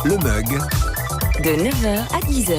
Le Mug de 9h à 10h.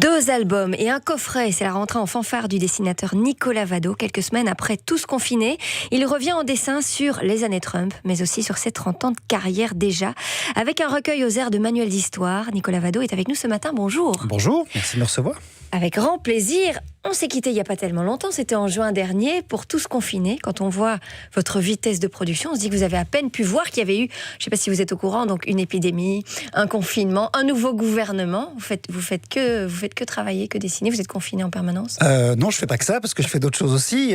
2 albums et un coffret, c'est la rentrée en fanfare du dessinateur Nicolas Vado. Quelques semaines après Tous confinés, il revient en dessin sur les années Trump, mais aussi sur ses 30 ans de carrière déjà. Avec un recueil aux airs de manuels d'histoire, Nicolas Vado est avec nous ce matin. Bonjour. Bonjour, merci de me recevoir. Avec grand plaisir. On s'est quitté il n'y a pas tellement longtemps, c'était en juin dernier, pour Tous confinés. Quand on voit votre vitesse de production, on se dit que vous avez à peine pu voir qu'il y avait eu, je ne sais pas si vous êtes au courant, donc une épidémie, un confinement, un nouveau gouvernement. Vous faites que travailler, que dessiner, vous êtes confiné en permanence? Non, je ne fais pas que ça, parce que je fais d'autres choses aussi.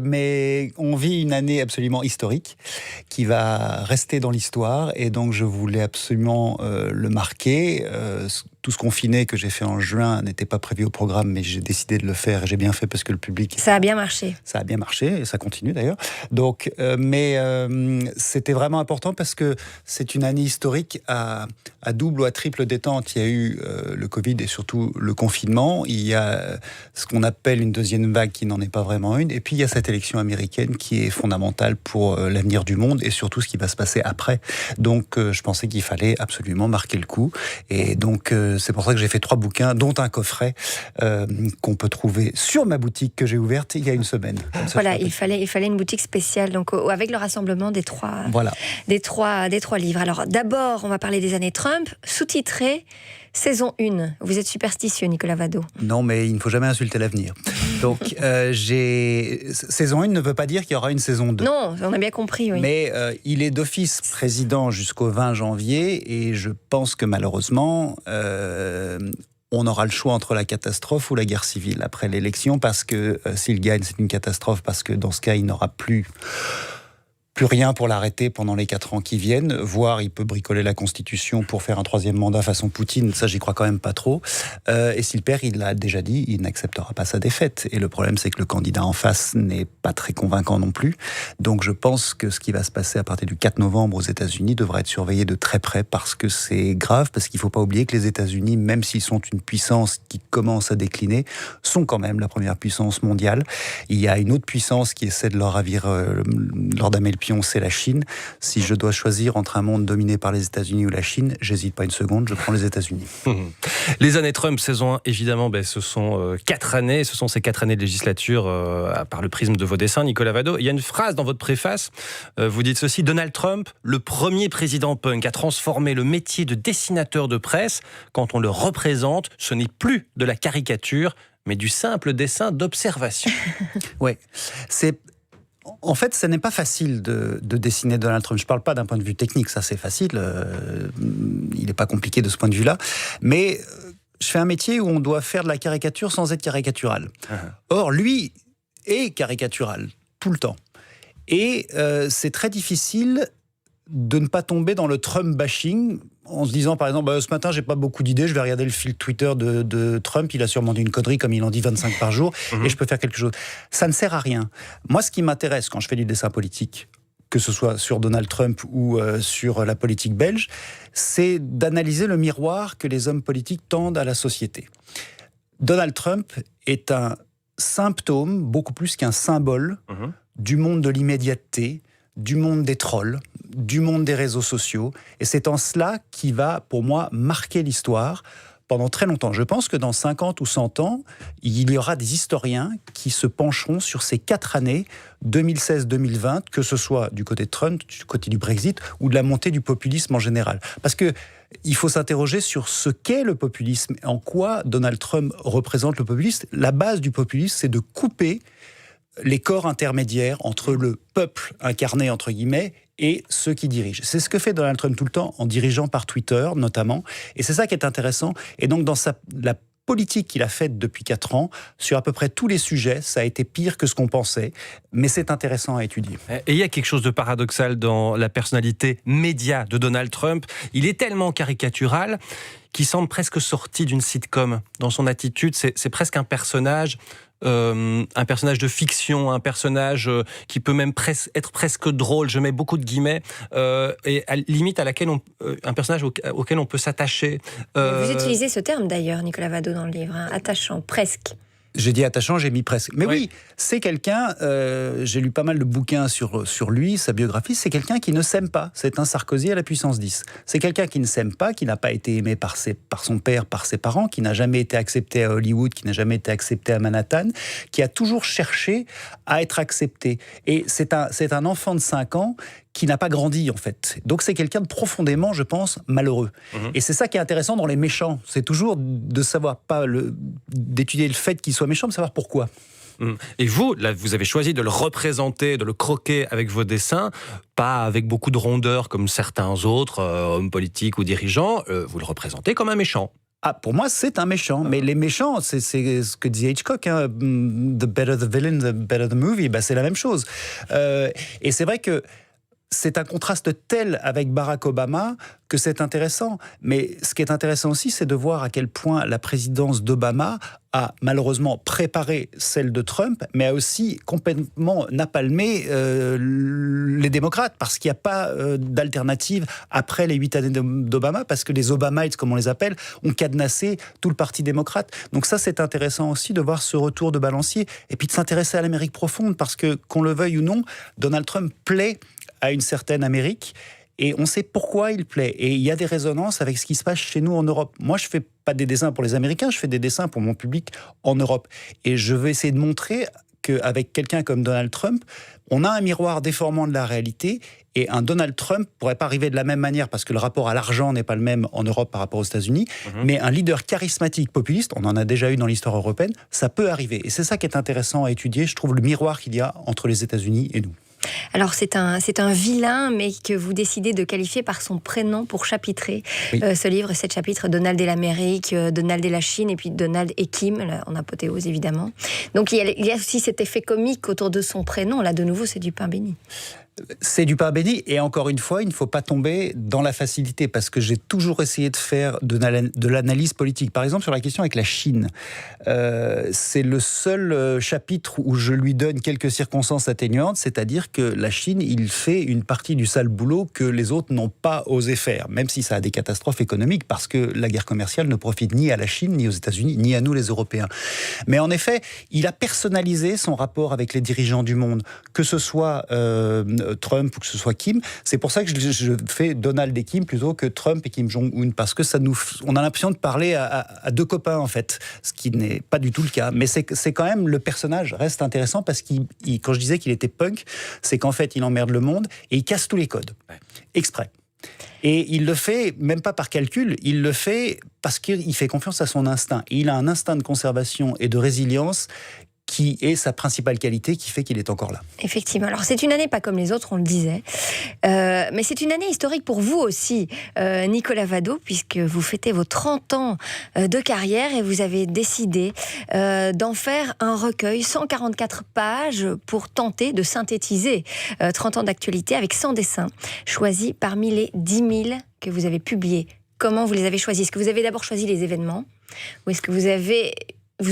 Mais on vit une année absolument historique qui va rester dans l'histoire. Et donc, je voulais absolument le marquer. Tous confinés que j'ai fait en juin n'était pas prévu au programme, mais j'ai décidé de le faire et j'ai bien fait parce que le public... Ça a bien marché. Ça a bien marché et ça continue d'ailleurs. Donc, c'était vraiment important parce que c'est une année historique à double ou à triple détente. Il y a eu le Covid et surtout le confinement. Il y a ce qu'on appelle une deuxième vague qui n'en est pas vraiment une. Et puis il y a cette élection américaine qui est fondamentale pour l'avenir du monde et surtout ce qui va se passer après. Donc, je pensais qu'il fallait absolument marquer le coup. Et donc, c'est pour ça que j'ai fait 3 bouquins, dont un coffret qu'on peut trouver sur ma boutique que j'ai ouverte il y a une semaine. Voilà, il fallait une boutique spéciale, donc avec le rassemblement des trois livres. Alors d'abord, on va parler des années Trump, sous-titré saison 1. Vous êtes superstitieux, Nicolas Vado. Non, mais il ne faut jamais insulter l'avenir. Donc, saison 1 ne veut pas dire qu'il y aura une saison 2. Non, on a bien compris, oui. Mais il est d'office président jusqu'au 20 janvier et je pense que malheureusement... on aura le choix entre la catastrophe ou la guerre civile après l'élection, parce que s'il gagne, c'est une catastrophe, parce que dans ce cas, il n'aura plus rien pour l'arrêter pendant les 4 ans qui viennent, voire il peut bricoler la Constitution pour faire un 3e mandat façon Poutine, ça j'y crois quand même pas trop. Et s'il perd, il l'a déjà dit, il n'acceptera pas sa défaite. Et le problème, c'est que le candidat en face n'est pas très convaincant non plus. Donc je pense que ce qui va se passer à partir du 4 novembre aux États-Unis devra être surveillé de très près, parce que c'est grave, parce qu'il ne faut pas oublier que les États-Unis, même s'ils sont une puissance qui commence à décliner, sont quand même la première puissance mondiale. Il y a une autre puissance qui essaie de leur ravir, leur damer le pion, c'est la Chine. Si je dois choisir entre un monde dominé par les États-Unis ou la Chine, j'hésite pas une seconde, je prends les États-Unis. Les années Trump, saison 1, évidemment, ce sont 4 années. Ce sont ces 4 années de législature par le prisme de vos dessins, Nicolas Vado. Il y a une phrase dans votre préface, vous dites ceci: Donald Trump, le premier président punk, a transformé le métier de dessinateur de presse. Quand on le représente, ce n'est plus de la caricature, mais du simple dessin d'observation. Oui, en fait, ce n'est pas facile de dessiner Donald Trump. Je ne parle pas d'un point de vue technique, ça c'est facile. Il n'est pas compliqué de ce point de vue-là. Mais je fais un métier où on doit faire de la caricature sans être caricatural. Or, lui est caricatural, tout le temps. Et c'est très difficile de ne pas tomber dans le Trump bashing, en se disant par exemple ce matin j'ai pas beaucoup d'idées, je vais regarder le fil Twitter de Trump, il a sûrement dit une connerie comme il en dit 25 par jour et je peux faire quelque chose. Ça ne sert à rien. Moi, ce qui m'intéresse quand je fais du dessin politique, que ce soit sur Donald Trump ou sur la politique belge, c'est d'analyser le miroir que les hommes politiques tendent à la société. Donald Trump est un symptôme beaucoup plus qu'un symbole du monde de l'immédiateté, du monde des trolls, du monde des réseaux sociaux. Et c'est en cela qui va, pour moi, marquer l'histoire pendant très longtemps. Je pense que dans 50 ou 100 ans, il y aura des historiens qui se pencheront sur ces 4 années, 2016-2020, que ce soit du côté de Trump, du côté du Brexit, ou de la montée du populisme en général. Parce que il faut s'interroger sur ce qu'est le populisme, en quoi Donald Trump représente le populisme. La base du populisme, c'est de couper les corps intermédiaires entre le peuple incarné, entre guillemets, et ceux qui dirigent. C'est ce que fait Donald Trump tout le temps, en dirigeant par Twitter, notamment. Et c'est ça qui est intéressant. Et donc, dans la politique qu'il a faite depuis 4 ans, sur à peu près tous les sujets, ça a été pire que ce qu'on pensait. Mais c'est intéressant à étudier. Et il y a quelque chose de paradoxal dans la personnalité média de Donald Trump. Il est tellement caricatural qu'il semble presque sorti d'une sitcom. Dans son attitude, c'est presque un personnage de fiction, un personnage qui peut même être presque drôle, je mets beaucoup de guillemets, et limite à laquelle un personnage auquel on peut s'attacher. Vous utilisez ce terme d'ailleurs, Nicolas Vado, dans le livre, attachant, presque. J'ai dit attachant, j'ai mis presque. Mais oui, c'est quelqu'un, j'ai lu pas mal de bouquins sur lui, sa biographie, c'est quelqu'un qui ne s'aime pas. C'est un Sarkozy à la puissance 10. C'est quelqu'un qui ne s'aime pas, qui n'a pas été aimé par son père, par ses parents, qui n'a jamais été accepté à Hollywood, qui n'a jamais été accepté à Manhattan, qui a toujours cherché à être accepté. Et c'est un enfant de 5 ans qui n'a pas grandi, en fait. Donc c'est quelqu'un de profondément, je pense, malheureux. Et c'est ça qui est intéressant dans les méchants. C'est toujours de savoir d'étudier le fait qu'il soit méchant, mais savoir pourquoi. Et vous, là, vous avez choisi de le représenter, de le croquer avec vos dessins, pas avec beaucoup de rondeur comme certains autres hommes politiques ou dirigeants. Vous le représentez comme un méchant. Ah, pour moi, c'est un méchant. Mais les méchants, c'est ce que disait Hitchcock. Hein. The better the villain, the better the movie. C'est la même chose. Et c'est vrai que c'est un contraste tel avec Barack Obama que c'est intéressant. Mais ce qui est intéressant aussi, c'est de voir à quel point la présidence d'Obama a malheureusement préparé celle de Trump, mais a aussi complètement napalmé les démocrates, parce qu'il n'y a pas d'alternative après les 8 années d'Obama, parce que les Obamites, comme on les appelle, ont cadenassé tout le parti démocrate. Donc ça, c'est intéressant aussi de voir ce retour de balancier, et puis de s'intéresser à l'Amérique profonde, parce que, qu'on le veuille ou non, Donald Trump plaît à une certaine Amérique, et on sait pourquoi il plaît. Et il y a des résonances avec ce qui se passe chez nous en Europe. Moi, je ne fais pas des dessins pour les Américains, je fais des dessins pour mon public en Europe. Et je veux essayer de montrer qu'avec quelqu'un comme Donald Trump, on a un miroir déformant de la réalité, et un Donald Trump pourrait pas arriver de la même manière, parce que le rapport à l'argent n'est pas le même en Europe par rapport aux États-Unis, mais un leader charismatique, populiste, on en a déjà eu dans l'histoire européenne, ça peut arriver. Et c'est ça qui est intéressant à étudier, je trouve, le miroir qu'il y a entre les États-Unis et nous. Alors c'est un vilain, mais que vous décidez de qualifier par son prénom pour chapitrer ce livre, 7 chapitres, Donald et l'Amérique, Donald et la Chine, et puis Donald et Kim, en apothéose évidemment. Donc il y a aussi cet effet comique autour de son prénom, là de nouveau c'est du pain béni. C'est du pain béni, et encore une fois, il ne faut pas tomber dans la facilité, parce que j'ai toujours essayé de faire de l'analyse politique. Par exemple, sur la question avec la Chine, c'est le seul chapitre où je lui donne quelques circonstances atténuantes, c'est-à-dire que la Chine, il fait une partie du sale boulot que les autres n'ont pas osé faire, même si ça a des catastrophes économiques, parce que la guerre commerciale ne profite ni à la Chine, ni aux États-Unis, ni à nous les Européens. Mais en effet, il a personnalisé son rapport avec les dirigeants du monde, que ce soit Trump ou que ce soit Kim. C'est pour ça que je fais Donald et Kim plutôt que Trump et Kim Jong-un, parce que on a l'impression de parler à deux copains en fait, ce qui n'est pas du tout le cas. Mais c'est quand même, le personnage reste intéressant, parce quand je disais qu'il était punk, c'est qu'en fait il emmerde le monde et il casse tous les codes, exprès. Et il le fait même pas par calcul, il le fait parce qu'il fait confiance à son instinct. Et il a un instinct de conservation et de résilience qui est sa principale qualité, qui fait qu'il est encore là. Effectivement. Alors c'est une année pas comme les autres, on le disait, mais c'est une année historique pour vous aussi, Nicolas Vado, puisque vous fêtez vos 30 ans de carrière, et vous avez décidé d'en faire un recueil, 144 pages, pour tenter de synthétiser 30 ans d'actualité avec 100 dessins, choisis parmi les 10 000 que vous avez publiés. Comment vous les avez choisis? Est-ce que vous avez d'abord choisi les événements, ou est-ce que vous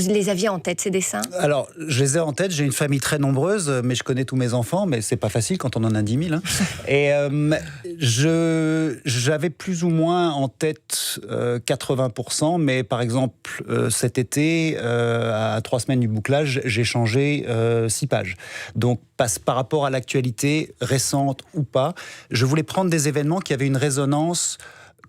les aviez en tête, ces dessins? Alors, je les ai en tête. J'ai une famille très nombreuse, mais je connais tous mes enfants, mais c'est pas facile quand on en a 10 000. Hein. Et j'avais plus ou moins en tête 80%, mais par exemple, cet été, à 3 semaines du bouclage, j'ai changé 6 pages. Donc, par rapport à l'actualité, récente ou pas, je voulais prendre des événements qui avaient une résonance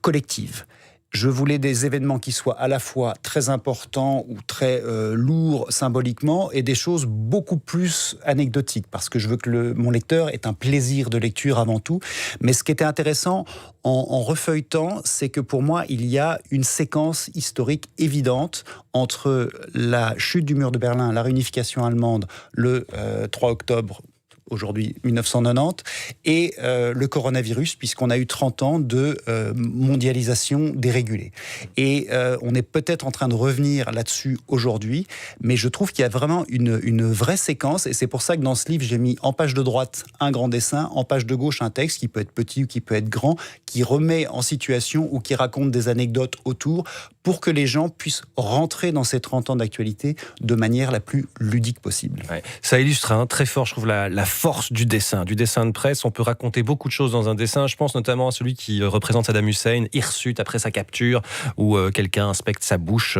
collective. Je voulais des événements qui soient à la fois très importants ou très lourds symboliquement, et des choses beaucoup plus anecdotiques, parce que je veux que mon lecteur ait un plaisir de lecture avant tout. Mais ce qui était intéressant en refeuilletant, c'est que pour moi, il y a une séquence historique évidente entre la chute du mur de Berlin, la réunification allemande, le 3 octobre aujourd'hui 1990, et le coronavirus, puisqu'on a eu 30 ans de mondialisation dérégulée. Et on est peut-être en train de revenir là-dessus aujourd'hui, mais je trouve qu'il y a vraiment une vraie séquence, et c'est pour ça que dans ce livre, j'ai mis en page de droite un grand dessin, en page de gauche un texte qui peut être petit ou qui peut être grand, qui remet en situation ou qui raconte des anecdotes autour, pour que les gens puissent rentrer dans ces 30 ans d'actualité de manière la plus ludique possible. Ouais. Ça illustre très fort, je trouve, la force du dessin de presse. On peut raconter beaucoup de choses dans un dessin. Je pense notamment à celui qui représente Saddam Hussein, hirsute après sa capture, où quelqu'un inspecte sa bouche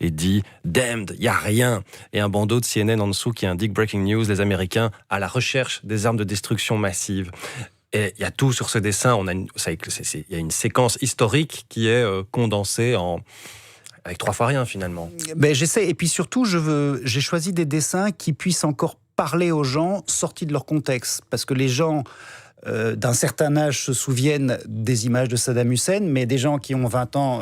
et dit « Damned, il n'y a rien !» Et un bandeau de CNN en dessous qui indique « Breaking news, les Américains à la recherche des armes de destruction massive ». Et il y a tout sur ce dessin. Il y a une séquence historique qui est condensée avec 3 fois rien finalement. Ben, j'essaie. Et puis surtout, j'ai choisi des dessins qui puissent encore parler aux gens sortis de leur contexte. Parce que les gens d'un certain âge se souviennent des images de Saddam Hussein, mais des gens qui ont 20 ans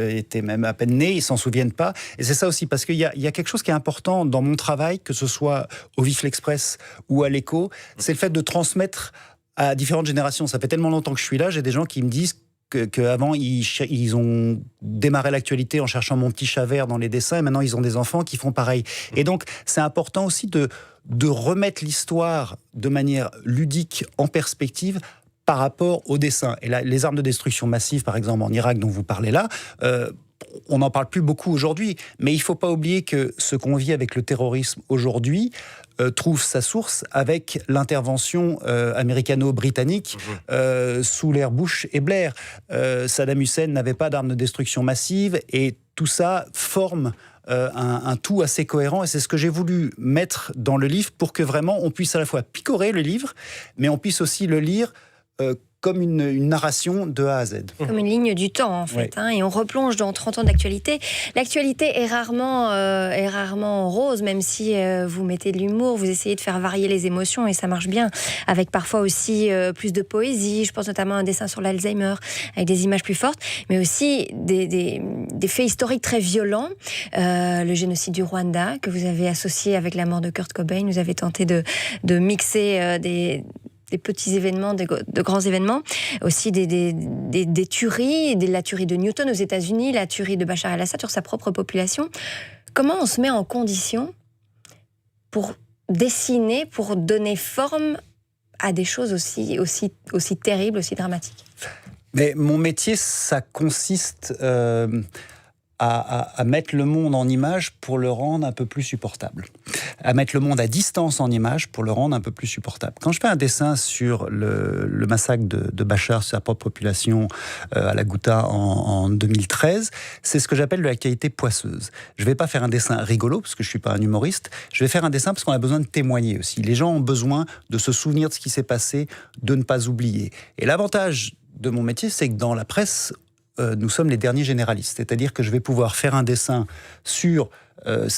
étaient même à peine nés, ils s'en souviennent pas. Et c'est ça aussi, parce qu'il y a quelque chose qui est important dans mon travail, que ce soit au Vif l'Express ou à l'Écho, c'est le fait de transmettre à différentes générations. Ça fait tellement longtemps que je suis là, j'ai des gens qui me disent qu'avant, ils ont démarré l'actualité en cherchant mon petit chat vert dans les dessins, et maintenant ils ont des enfants qui font pareil. Et donc, c'est important aussi de remettre l'histoire de manière ludique en perspective par rapport au dessin. Et là, les armes de destruction massive, par exemple en Irak, dont vous parlez là, on n'en parle plus beaucoup aujourd'hui, mais il ne faut pas oublier que ce qu'on vit avec le terrorisme aujourd'hui trouve sa source avec l'intervention américano-britannique sous l'ère Bush et Blair. Saddam Hussein n'avait pas d'armes de destruction massive et tout ça forme un tout assez cohérent, et c'est ce que j'ai voulu mettre dans le livre pour que vraiment on puisse à la fois picorer le livre, mais on puisse aussi le lire comme une narration de A à Z. Comme une ligne du temps, en fait. Oui. Et on replonge dans 30 ans d'actualité. L'actualité est rarement rose, même si vous mettez de l'humour, vous essayez de faire varier les émotions, et ça marche bien, avec parfois aussi plus de poésie. Je pense notamment à un dessin sur l'Alzheimer, avec des images plus fortes, mais aussi des faits historiques très violents. Le génocide du Rwanda, que vous avez associé avec la mort de Kurt Cobain. Vous avez tenté de mixer des petits événements, de grands événements, aussi des tueries, la tuerie de Newton aux États-Unis, la tuerie de Bachar el-Assad sur sa propre population. Comment on se met en condition pour dessiner, pour donner forme à des choses aussi terribles, aussi dramatiques? Mais mon métier, ça consiste à mettre le monde en image pour le rendre un peu plus supportable. À mettre le monde à distance en image pour le rendre un peu plus supportable. Quand je fais un dessin sur le massacre de Bachar sur sa propre population à la Ghouta en 2013, c'est ce que j'appelle de l'actualité poisseuse. Je ne vais pas faire un dessin rigolo, parce que je ne suis pas un humoriste. Je vais faire un dessin parce qu'on a besoin de témoigner aussi. Les gens ont besoin de se souvenir de ce qui s'est passé, de ne pas oublier. Et l'avantage de mon métier, c'est que dans la presse, nous sommes les derniers généralistes. C'est-à-dire que je vais pouvoir faire un dessin sur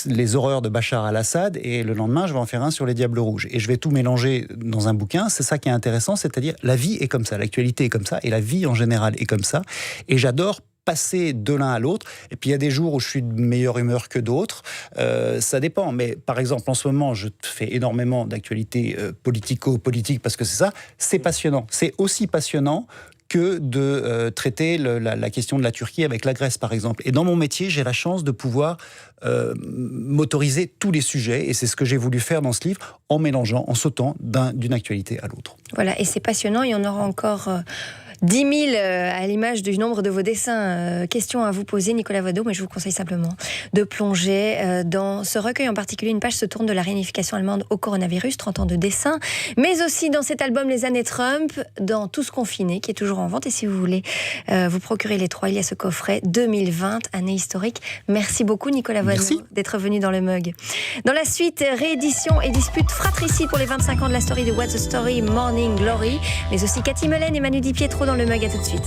les horreurs de Bachar al-Assad, et le lendemain, je vais en faire un sur les Diables Rouges. Et je vais tout mélanger dans un bouquin. C'est ça qui est intéressant, c'est-à-dire la vie est comme ça, l'actualité est comme ça, et la vie en général est comme ça. Et j'adore passer de l'un à l'autre. Et puis il y a des jours où je suis de meilleure humeur que d'autres. Ça dépend. Mais par exemple, en ce moment, je fais énormément d'actualité politico-politique, parce que c'est ça. C'est passionnant. C'est aussi passionnant que de traiter la question de la Turquie avec la Grèce, par exemple. Et dans mon métier, j'ai la chance de pouvoir m'autoriser tous les sujets, et c'est ce que j'ai voulu faire dans ce livre, en mélangeant, en sautant d'une actualité à l'autre. Voilà, et c'est passionnant, il y en aura encore 10 000 à l'image du nombre de vos dessins. Question à vous poser, Nicolas Voideau, mais je vous conseille simplement de plonger dans ce recueil. En particulier, une page se tourne de la réunification allemande au coronavirus, 30 ans de dessin, mais aussi dans cet album Les années Trump, dans Tous confinés, qui est toujours en vente. Et si vous voulez vous procurer les 3, il y a ce coffret 2020, année historique. Merci beaucoup, Nicolas Voideau, d'être venu dans le Mug. Dans la suite, réédition et dispute fratricide pour les 25 ans de la story de What's the Story, Morning Glory, mais aussi Cathy Melaine et Manu Di Pietro dans le Mug. À tout de suite.